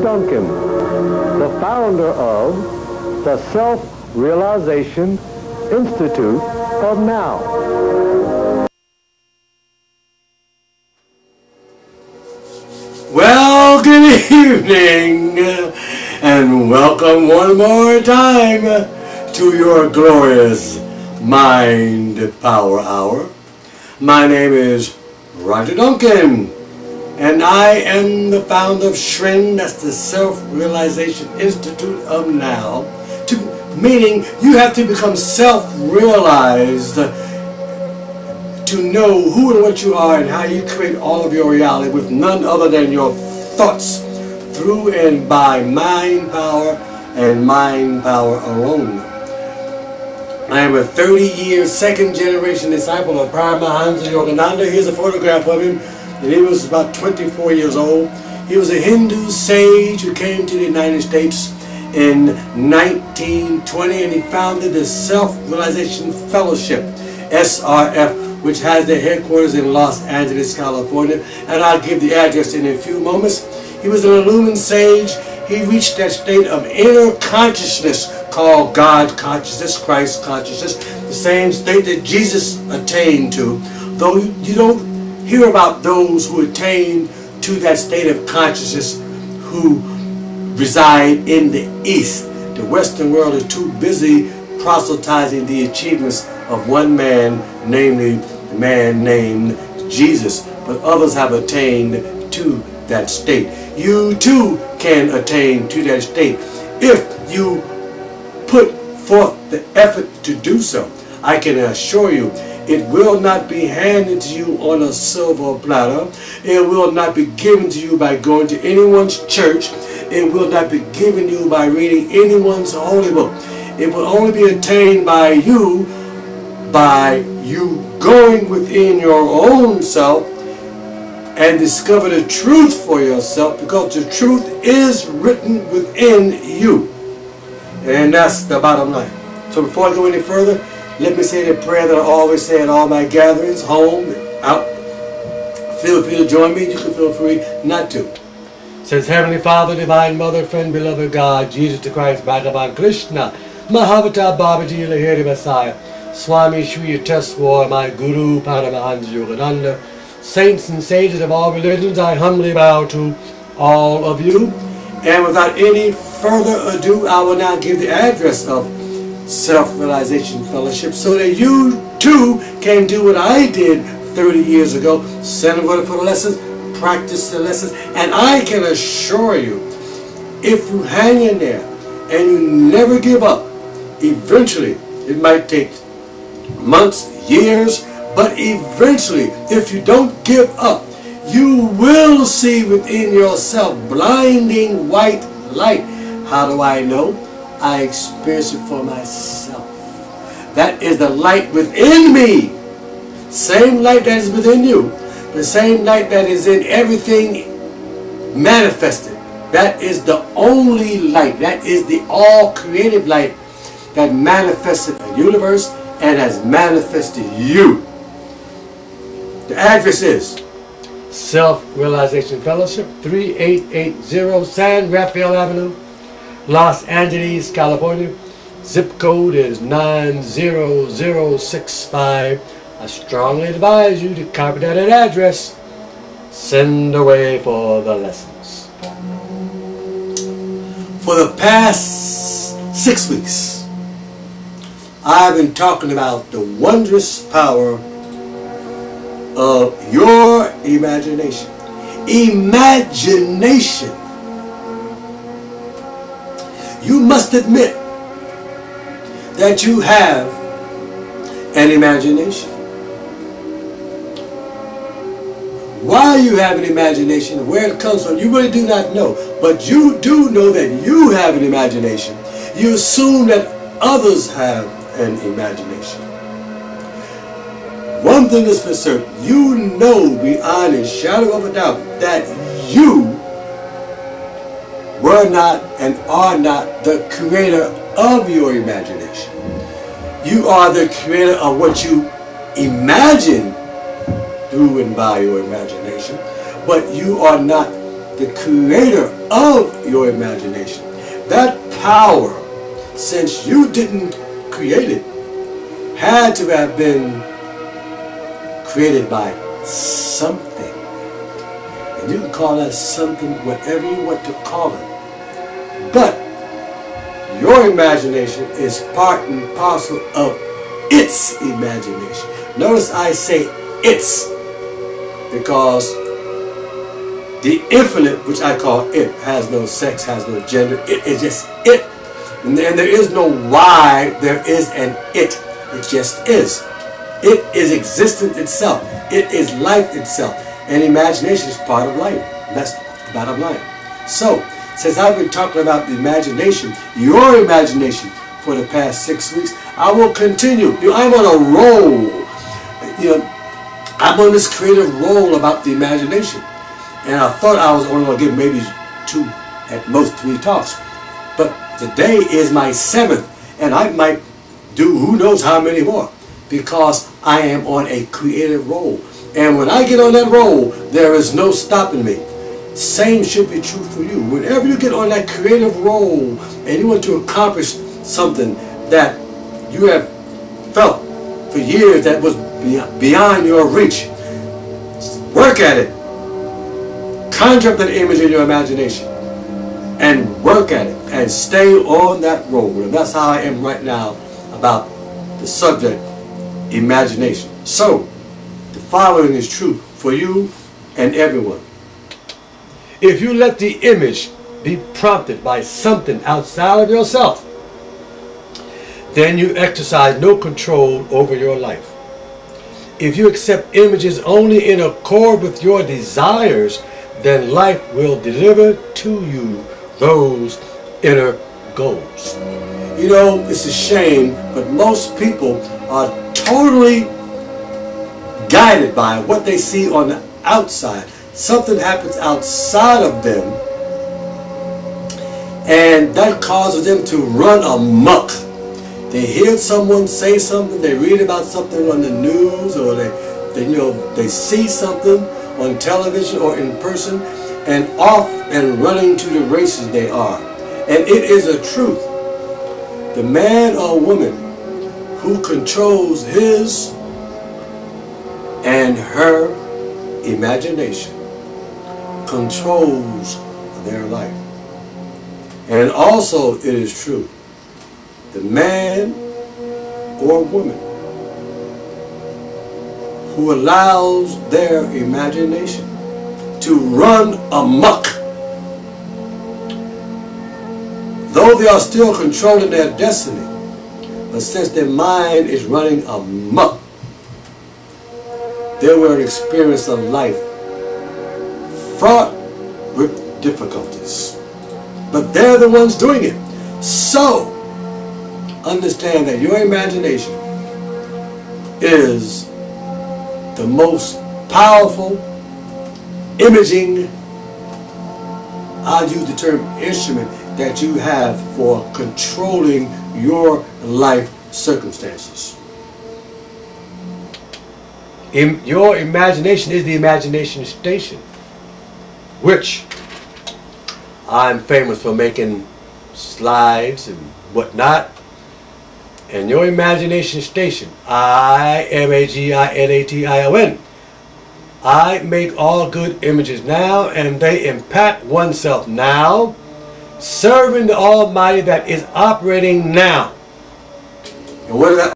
Duncan, the founder of the Self-Realization Institute of Now. Well, good evening, and welcome one more time to your glorious Mind Power Hour. My name is Roger Duncan, and I am the founder of SRIN, that's the Self-Realization Institute of Now. Meaning you have to become self-realized to know who and what you are and how you create all of your reality with none other than your thoughts through and by mind power and mind power alone. I am a 30-year second-generation disciple of Paramahansa Yogananda. Here's a photograph of him, and he was about 24 years old. He was a Hindu sage who came to the United States in 1920, and he founded the Self-Realization Fellowship, SRF, which has their headquarters in Los Angeles, California, and I'll give the address in a few moments. He was an illumined sage. He reached that state of inner consciousness called God consciousness, Christ consciousness, the same state that Jesus attained to, though you don't hear about those who attain to that state of consciousness who reside in the East. The Western world is too busy proselytizing the achievements of one man, namely the man named Jesus. But others have attained to that state. You too can attain to that state if you put forth the effort to do so. I can assure you, it will not be handed to you on a silver platter. It will not be given to you by going to anyone's church. It will not be given to you by reading anyone's holy book. It will only be attained by you going within your own self and discover the truth for yourself, because the truth is written within you. And that's the bottom line. So before I go any further, let me say the prayer that I always say at all my gatherings, home, out. Feel free to join me. You can feel free not to. It says, Heavenly Father, Divine Mother, Friend, Beloved God, Jesus the Christ, Bhagavan Krishna, Mahavata Babaji Lahiri Messiah, Swami Shri Yateswar, my Guru, Paramahansa Yogananda, saints and sages of all religions, I humbly bow to all of you. And without any further ado, I will now give the address of Self-Realization Fellowship so that you too can do what I did 30 years ago, send over for the lessons, practice the lessons, and I can assure you, if you hang in there and you never give up, eventually, it might take months, years, but eventually, if you don't give up, you will see within yourself blinding white light. How do I know? I experience it for myself. That is the light within me. Same light that is within you. The same light that is in everything manifested. That is the only light. That is the all-creative light that manifested the universe and has manifested you. The address is Self-Realization Fellowship, 3880 San Rafael Avenue, Los Angeles, California. Zip code is 90065. I strongly advise you to copy that address. Send away for the lessons. For the past 6 weeks, I've been talking about the wondrous power of your imagination. Imagination. You must admit that you have an imagination. Why you have an imagination, where it comes from, you really do not know. But you do know that you have an imagination. You assume that others have an imagination. One thing is for certain, you know beyond a shadow of a doubt that you were not and are not the creator of your imagination. You are the creator of what you imagine through and by your imagination, but you are not the creator of your imagination. That power, since you didn't create it, had to have been created by something. And you can call that something whatever you want to call it. But your imagination is part and parcel of its imagination. Notice I say its, because the infinite, which I call it, has no sex, has no gender. It is just it. And there is no why, there is an it. It just is. It is existence itself. It is life itself. And imagination is part of life. That's the bottom line. So, since I've been talking about the imagination, your imagination, for the past 6 weeks, I will continue. I'm on a roll. I'm on this creative roll about the imagination. And I thought I was only going to give maybe 2, at most 3 talks. But today is my 7th, and I might do who knows how many more, because I am on a creative roll. And when I get on that roll, there is no stopping me. Same should be true for you. Whenever you get on that creative roll and you want to accomplish something that you have felt for years that was beyond your reach, work at it. Conjure up that image in your imagination and work at it and stay on that roll. And that's how I am right now about the subject, imagination. So, the following is true for you and everyone. If you let the image be prompted by something outside of yourself, then you exercise no control over your life. If you accept images only in accord with your desires, then life will deliver to you those inner goals. You know, it's a shame, but most people are totally guided by what they see on the outside. Something happens outside of them, and that causes them to run amok. They hear someone say something, they read about something on the news, or they see something on television or in person, and off and running to the races they are. And it is a truth. The man or woman who controls his and her imagination controls their life. And also it is true, the man or woman who allows their imagination to run amok, though they are still controlling their destiny, but since their mind is running amok, they will experience a life fraught with difficulties. But they're the ones doing it. So, understand that your imagination is the most powerful imaging, I'll use the term instrument, that you have for controlling your life circumstances. Your imagination is the imagination station, which I'm famous for making slides and whatnot. And your imagination station, IMAGINATION. I make all good images now, and they impact oneself now, serving the Almighty that is operating now. And what does that